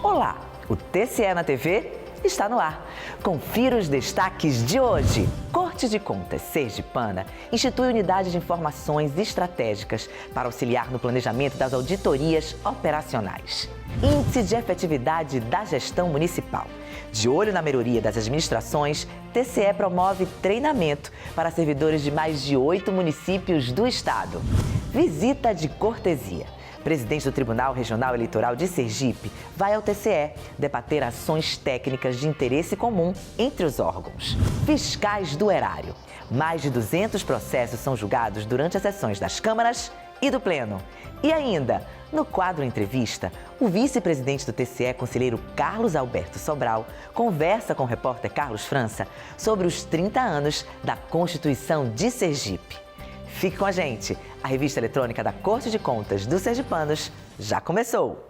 Olá, o TCE na TV está no ar. Confira os destaques de hoje. Corte de Contas Sergipana institui unidade de informações estratégicas para auxiliar no planejamento das auditorias operacionais. Índice de efetividade da gestão municipal. De olho na melhoria das administrações, TCE promove treinamento para servidores de mais de 8 municípios do estado. Visita de cortesia. Presidente do Tribunal Regional Eleitoral de Sergipe vai ao TCE debater ações técnicas de interesse comum entre os órgãos. Fiscais do Erário. Mais de 200 processos são julgados durante as sessões das câmaras e do Pleno. E ainda, no quadro Entrevista, o vice-presidente do TCE, conselheiro Carlos Alberto Sobral, conversa com o repórter Carlos França sobre os 30 anos da Constituição de Sergipe. Fique com a gente, a revista eletrônica da Corte de Contas dos Sergipanos já começou!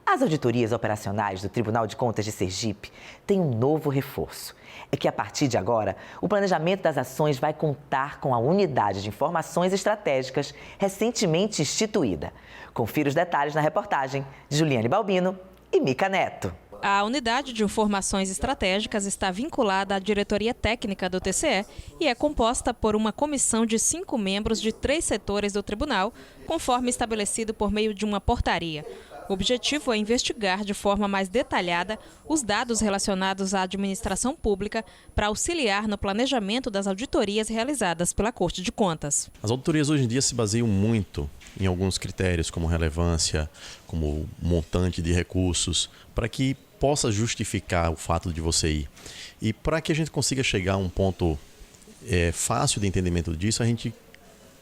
As auditorias operacionais do Tribunal de Contas de Sergipe têm um novo reforço. É que, a partir de agora, o planejamento das ações vai contar com a Unidade de Informações Estratégicas recentemente instituída. Confira os detalhes na reportagem de Juliane Balbino e Mica Neto. A Unidade de Informações Estratégicas está vinculada à diretoria técnica do TCE e é composta por uma comissão de 5 membros de 3 setores do tribunal, conforme estabelecido por meio de uma portaria. O objetivo é investigar de forma mais detalhada os dados relacionados à administração pública para auxiliar no planejamento das auditorias realizadas pela Corte de Contas. As auditorias hoje em dia se baseiam muito em alguns critérios, como relevância, como montante de recursos, para que possa justificar o fato de você ir. E para que a gente consiga chegar a um ponto fácil de entendimento disso, a gente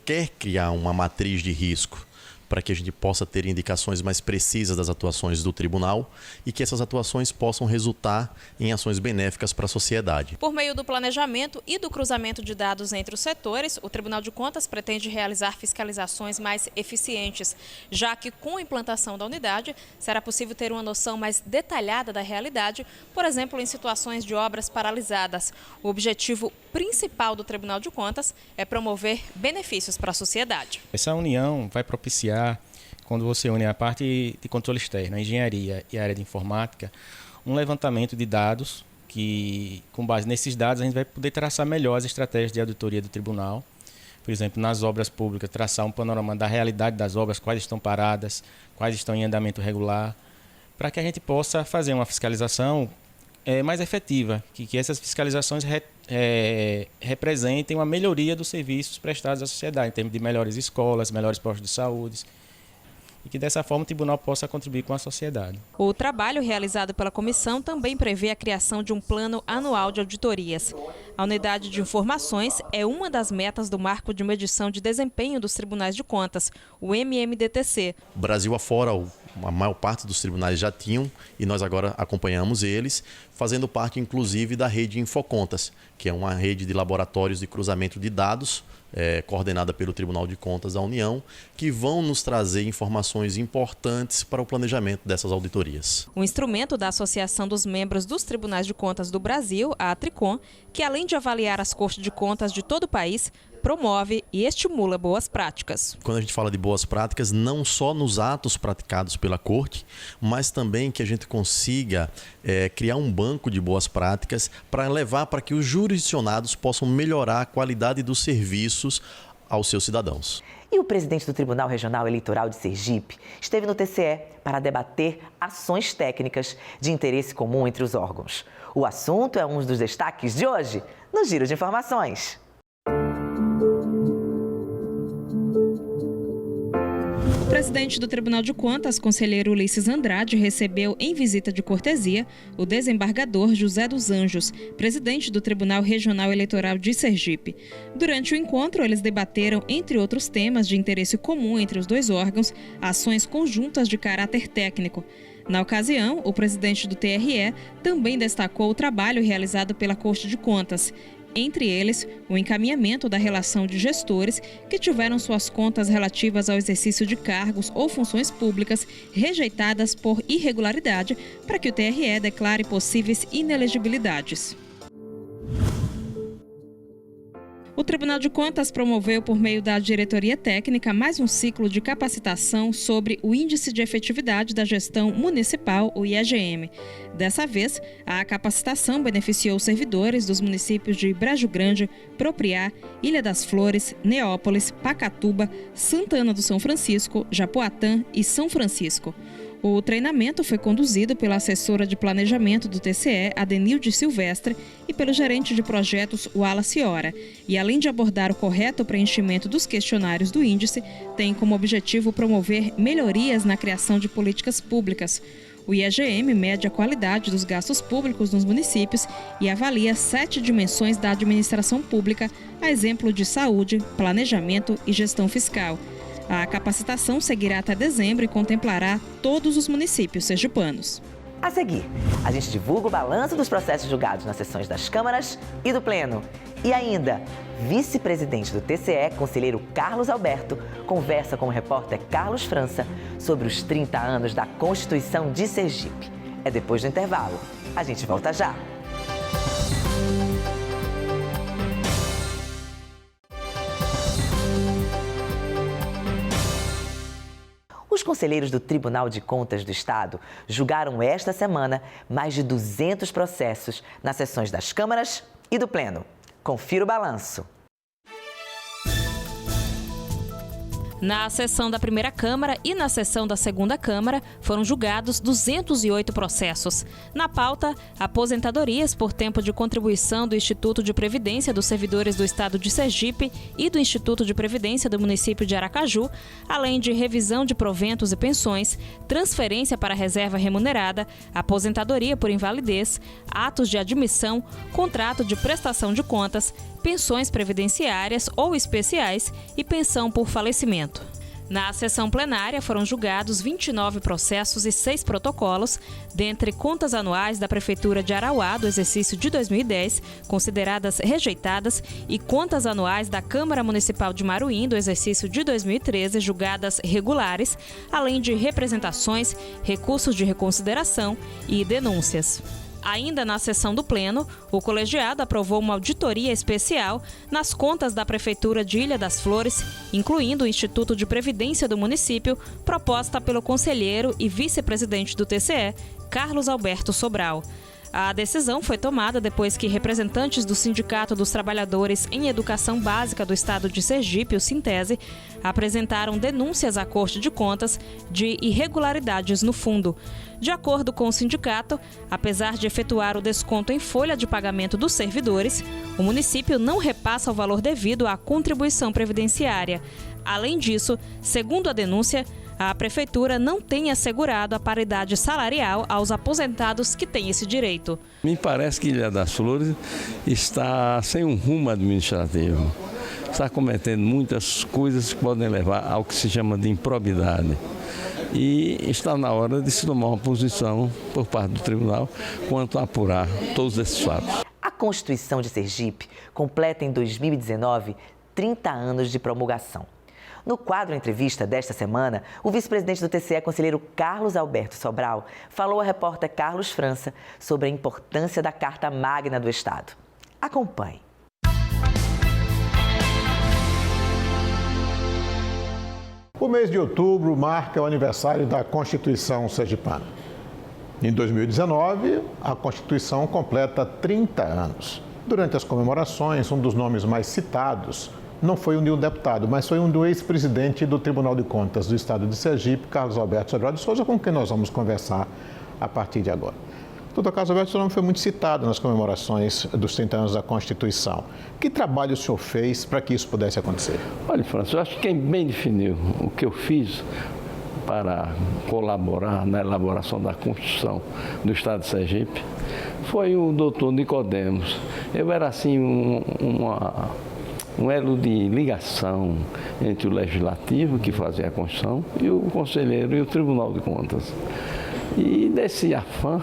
quer criar uma matriz de risco, para que a gente possa ter indicações mais precisas das atuações do tribunal e que essas atuações possam resultar em ações benéficas para a sociedade. Por meio do planejamento e do cruzamento de dados entre os setores, o Tribunal de Contas pretende realizar fiscalizações mais eficientes, já que com a implantação da unidade será possível ter uma noção mais detalhada da realidade, por exemplo, em situações de obras paralisadas. O objetivo principal do Tribunal de Contas é promover benefícios para a sociedade. Essa união vai propiciar, quando você une a parte de controle externo, a engenharia e a área de informática, um levantamento de dados que, com base nesses dados, a gente vai poder traçar melhor as estratégias de auditoria do tribunal. Por exemplo, nas obras públicas, traçar um panorama da realidade das obras, quais estão paradas, quais estão em andamento regular, para que a gente possa fazer uma fiscalização mais efetiva, que essas fiscalizações representem uma melhoria dos serviços prestados à sociedade, em termos de melhores escolas, melhores postos de saúde, e que dessa forma o tribunal possa contribuir com a sociedade. O trabalho realizado pela comissão também prevê a criação de um plano anual de auditorias. A unidade de informações é uma das metas do marco de medição de desempenho dos tribunais de contas, o MMDTC. Brasil afora, a maior parte dos tribunais já tinham e nós agora acompanhamos eles, fazendo parte inclusive da rede Infocontas, que é uma rede de laboratórios de cruzamento de dados, coordenada pelo Tribunal de Contas da União, que vão nos trazer informações importantes para o planejamento dessas auditorias. O instrumento da Associação dos Membros dos Tribunais de Contas do Brasil, a Atricom, que além de avaliar as cortes de contas de todo o país, promove e estimula boas práticas. Quando a gente fala de boas práticas, não só nos atos praticados pela Corte, mas também que a gente consiga criar um banco de boas práticas para levar para que os jurisdicionados possam melhorar a qualidade dos serviços aos seus cidadãos. E o presidente do Tribunal Regional Eleitoral de Sergipe esteve no TCE para debater ações técnicas de interesse comum entre os órgãos. O assunto é um dos destaques de hoje no Giro de Informações. O presidente do Tribunal de Contas, conselheiro Ulisses Andrade, recebeu em visita de cortesia o desembargador José dos Anjos, presidente do Tribunal Regional Eleitoral de Sergipe. Durante o encontro, eles debateram, entre outros temas de interesse comum entre os dois órgãos, ações conjuntas de caráter técnico. Na ocasião, o presidente do TRE também destacou o trabalho realizado pela Corte de Contas. Entre eles, o encaminhamento da relação de gestores que tiveram suas contas relativas ao exercício de cargos ou funções públicas rejeitadas por irregularidade para que o TRE declare possíveis inelegibilidades. O Tribunal de Contas promoveu, por meio da Diretoria Técnica, mais um ciclo de capacitação sobre o Índice de Efetividade da Gestão Municipal, o IEGM. Dessa vez, a capacitação beneficiou servidores dos municípios de Brejo Grande, Propriá, Ilha das Flores, Neópolis, Pacatuba, Santana do São Francisco, Japoatã e São Francisco. O treinamento foi conduzido pela assessora de planejamento do TCE, Adenilde Silvestre, e pelo gerente de projetos, Wallace Ora. E além de abordar o correto preenchimento dos questionários do índice, tem como objetivo promover melhorias na criação de políticas públicas. O IEGM mede a qualidade dos gastos públicos nos municípios e avalia 7 dimensões da administração pública, a exemplo de saúde, planejamento e gestão fiscal. A capacitação seguirá até dezembro e contemplará todos os municípios sergipanos. A seguir, a gente divulga o balanço dos processos julgados nas sessões das câmaras e do Pleno. E ainda, vice-presidente do TCE, conselheiro Carlos Alberto, conversa com o repórter Carlos França sobre os 30 anos da Constituição de Sergipe. É depois do intervalo. A gente volta já. Os conselheiros do Tribunal de Contas do Estado julgaram esta semana mais de 200 processos nas sessões das câmaras e do Pleno. Confira o balanço. Na sessão da primeira Câmara e na sessão da segunda Câmara foram julgados 208 processos. Na pauta, aposentadorias por tempo de contribuição do Instituto de Previdência dos Servidores do Estado de Sergipe e do Instituto de Previdência do município de Aracaju, além de revisão de proventos e pensões, transferência para reserva remunerada, aposentadoria por invalidez, atos de admissão, contrato de prestação de contas, pensões previdenciárias ou especiais e pensão por falecimento. Na sessão plenária foram julgados 29 processos e 6 protocolos, dentre contas anuais da Prefeitura de Arauá do exercício de 2010, consideradas rejeitadas, e contas anuais da Câmara Municipal de Maruim do exercício de 2013, julgadas regulares, além de representações, recursos de reconsideração e denúncias. Ainda na sessão do Pleno, o colegiado aprovou uma auditoria especial nas contas da Prefeitura de Ilha das Flores, incluindo o Instituto de Previdência do município, proposta pelo conselheiro e vice-presidente do TCE, Carlos Alberto Sobral. A decisão foi tomada depois que representantes do Sindicato dos Trabalhadores em Educação Básica do Estado de Sergipe, o Sintese, apresentaram denúncias à Corte de Contas de irregularidades no fundo. De acordo com o sindicato, apesar de efetuar o desconto em folha de pagamento dos servidores, o município não repassa o valor devido à contribuição previdenciária. Além disso, segundo a denúncia, a Prefeitura não tem assegurado a paridade salarial aos aposentados que têm esse direito. Me parece que Ilha das Flores está sem um rumo administrativo. Está cometendo muitas coisas que podem levar ao que se chama de improbidade. E está na hora de se tomar uma posição por parte do tribunal quanto a apurar todos esses fatos. A Constituição de Sergipe completa em 2019 30 anos de promulgação. No quadro Entrevista desta semana, o vice-presidente do TCE, conselheiro Carlos Alberto Sobral, falou ao repórter Carlos França sobre a importância da Carta Magna do Estado. Acompanhe. O mês de outubro marca o aniversário da Constituição sergipana. Em 2019, a Constituição completa 30 anos. Durante as comemorações, um dos nomes mais citados não foi um de um deputado, mas foi um do ex-presidente do Tribunal de Contas do Estado de Sergipe, Carlos Alberto Sobral de Souza, com quem nós vamos conversar a partir de agora. Doutor Carlos Alberto, seu nome foi muito citado nas comemorações dos 30 anos da Constituição. Que trabalho o senhor fez para que isso pudesse acontecer? Olha, França, eu acho que quem bem definiu o que eu fiz para colaborar na elaboração da Constituição do Estado de Sergipe foi o doutor Nicodemos. Eu era assim um elo de ligação entre o Legislativo, que fazia a Constituição, e o Conselheiro e o Tribunal de Contas. E nesse afã,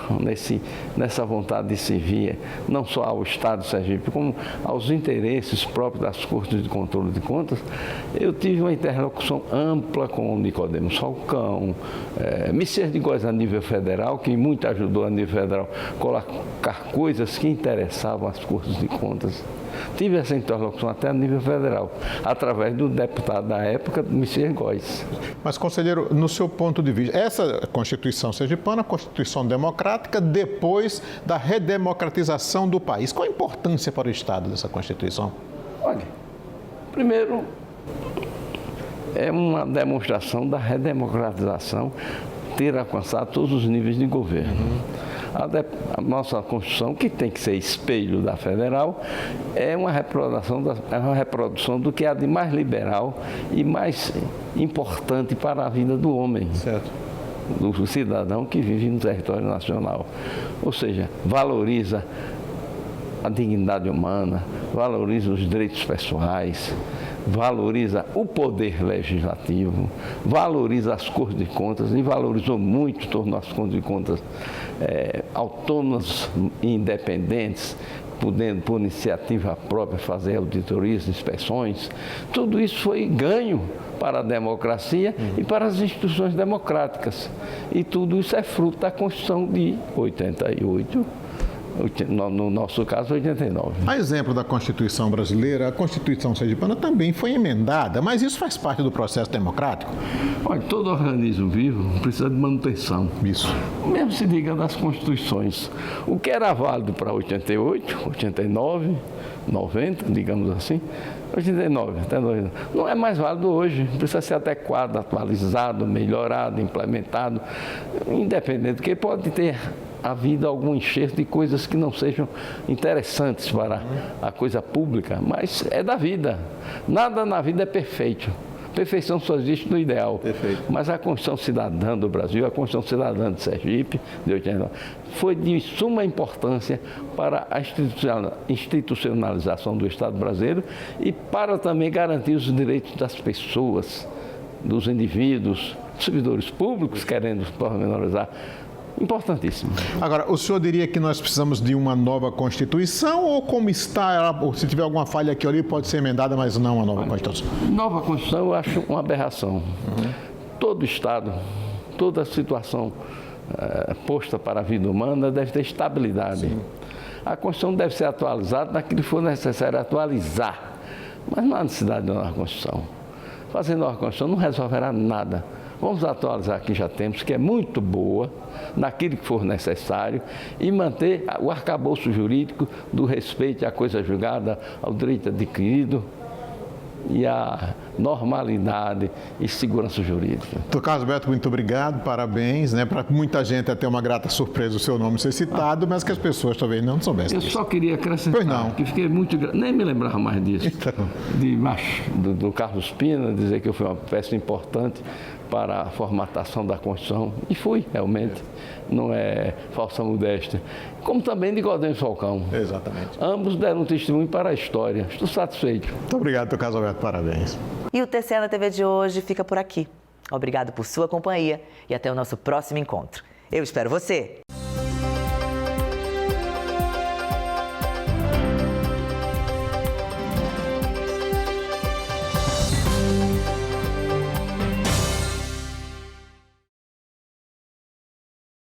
nessa vontade de servir não só ao Estado de Sergipe, como aos interesses próprios das Cortes de Controle de Contas, eu tive uma interlocução ampla com o Nicodemos Falcão, Messias de Góes a nível federal, que muito ajudou a nível federal a colocar coisas que interessavam as Cortes de Contas. Tive essa interlocução até a nível federal, através do deputado da época, Messias Góes. Mas, conselheiro, no seu ponto de vista, essa Constituição sergipana, a Constituição democrática, depois da redemocratização do país, qual a importância para o Estado dessa Constituição? Olha, primeiro, é uma demonstração da redemocratização ter alcançado todos os níveis de governo. A nossa Constituição, que tem que ser espelho da federal, é uma reprodução do que há de mais liberal e mais importante para a vida do homem, Certo. do cidadão que vive no território nacional. Ou seja, valoriza a dignidade humana, valoriza os direitos pessoais, valoriza o poder legislativo, valoriza as Cortes de Contas e valorizou muito, tornou as Cortes de Contas autônomas e independentes, podendo, por iniciativa própria, fazer auditorias, inspeções. Tudo isso foi ganho para a democracia e para as instituições democráticas. E tudo isso é fruto da Constituição de 88. No nosso caso, 89. A exemplo da Constituição brasileira, a Constituição sergipana também foi emendada, mas isso faz parte do processo democrático? Olha, todo organismo vivo precisa de manutenção. Isso. Mesmo se diga das constituições. O que era válido para 88, 89, 90, digamos assim, 89, até 90, não é mais válido hoje. Precisa ser adequado, atualizado, melhorado, implementado, independente, porque pode ter havido algum enxerto de coisas que não sejam interessantes para a coisa pública, mas é da vida. Nada na vida é perfeito. Perfeição só existe no ideal. Perfeito. Mas a Constituição Cidadã do Brasil, a Constituição Cidadã de Sergipe, de 89, foi de suma importância para a institucionalização do Estado brasileiro e para também garantir os direitos das pessoas, dos indivíduos, dos servidores públicos, querendo pormenorizar. Importantíssimo. Agora, o senhor diria que nós precisamos de uma nova Constituição ou como está, ou se tiver alguma falha aqui ou ali, pode ser emendada, mas não uma nova Constituição? Nova Constituição eu acho uma aberração. Todo Estado, toda situação posta para a vida humana deve ter estabilidade. Sim. A Constituição deve ser atualizada naquilo que for necessário atualizar, mas não há necessidade de uma nova Constituição. Fazendo uma nova Constituição não resolverá nada. Vamos atualizar a que já temos, que é muito boa, naquilo que for necessário, e manter o arcabouço jurídico do respeito à coisa julgada, ao direito adquirido e à normalidade e segurança jurídica. Doutor Carlos Alberto, muito obrigado, parabéns. Para muita gente até uma grata surpresa o seu nome ser citado, mas que as pessoas talvez não soubessem. Eu só queria acrescentar que fiquei muito... Nem me lembrava mais disso. Então. Do Carlos Pina, dizer que eu fui uma peça importante para a formatação da Constituição, e fui, realmente, não é falsa modéstia, como também de Godinho Falcão. Exatamente. Ambos deram um testemunho para a história. Estou satisfeito. Muito obrigado, doutor Carlos Alberto, parabéns. E o TCE na TV de hoje fica por aqui. Obrigado por sua companhia e até o nosso próximo encontro. Eu espero você!